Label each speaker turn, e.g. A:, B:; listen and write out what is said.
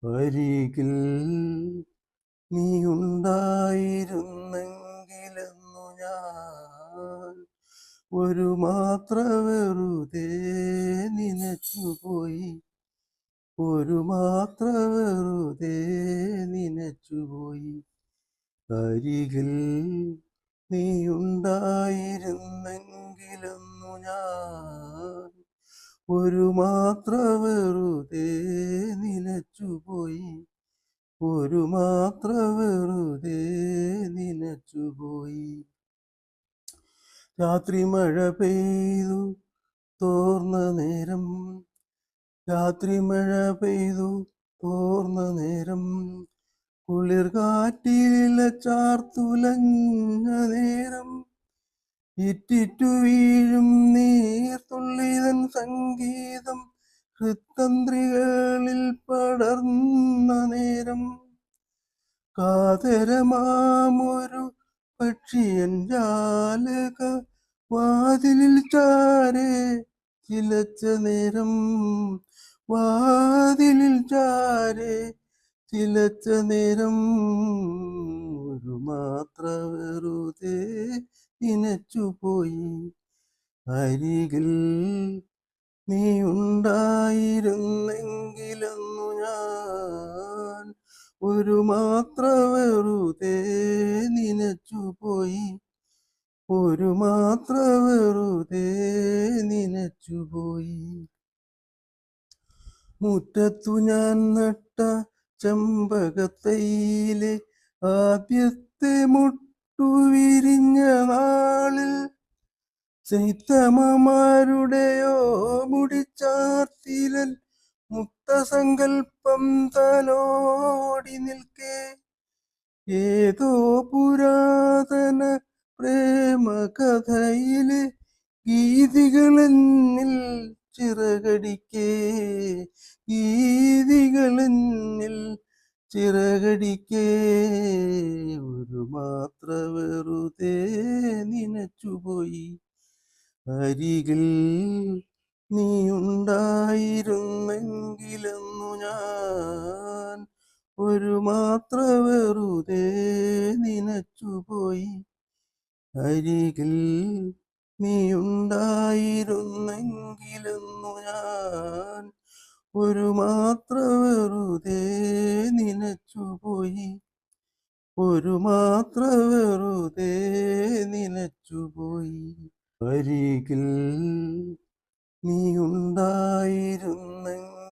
A: അരികിൽ നീ ഉണ്ടായിരുന്നെങ്കിലെന്നു ഞാൻ ഒരു മാത്ര വെറുതെ നനച്ചുപോയി, ഒരു മാത്ര വെറുതെ നനച്ചുപോയി. അരികിൽ നീ ഉണ്ടായിരുന്നെങ്കിലെന്നു ഞാൻ ഒരു മാത്ര വെറുതെ നനച്ചുപോയി, ഒരു മാത്ര വെറുതെ നനച്ചുപോയി. രാത്രി മഴ പെയ്തു തോർന്ന നേരം, രാത്രി മഴ പെയ്തു തോർന്ന നേരം, കുളിർ കാറ്റില ചാർത്തുലഞ്ഞ നേരം, ഇറ്റിറ്റു വീഴും നീർത്തുള്ളിതൻ സംഗീതം ഹൃത്തന്ത്രികളിൽ പടർന്ന നേരം, കാതരമാമൊരു പക്ഷിയൻ ജാലക വാതിലിൽ ചാരെ ചിലച്ച നേരം, വാതിലിൽ ചാരെ ചിലച്ച നേരം, ഒരു മാത്ര വെറുതെ നനച്ചുപോയി. അരികിൽ നീ ഉണ്ടായിരുന്നെങ്കിലെന്നു ഞാൻ ഒരു മാത്ര വെറുതെ നനച്ചുപോയി, ഒരു മാത്ര വെറുതെ നനച്ചുപോയി. മുറ്റത്തു ഞാൻ നട്ട ചെമ്പകത്തൈയിലെ ആദ്യത്തെ മുട്ടു വിരിഞ്ഞ നാളിൽ, ചൈത്തമ്മമാരുടെയോ മുടിച്ചാർത്തിലൻ മുക്തസങ്കൽപ്പം തലോടി നിൽക്കെ, ഏതോ പുരാതന പ്രേമകഥയിലെ ഗീതികളെന്നിൽ ചിറകടിക്കേ, ഗീതികളെന്നിൽ ചിറകടിക്കേ, ഒരു മാത്ര വെറുതെ നനച്ചുപോയി. അരികിൽ നീ ഉണ്ടായിരുന്നെങ്കിലെന്നു ഞാൻ ഒരു മാത്ര വെറുതെ നനച്ചുപോയി. അരികിൽ നീ ഉണ്ടായിരുന്നെങ്കിലെന്നു ഞാൻ ഒരു മാത്ര വെറുതെ നനച്ചുപോയി, ഒരു മാത്ര വെറുതെ നനച്ചുപോയി. അരികിൽ നീ ഉണ്ടായിരുന്നെങ്കിൽ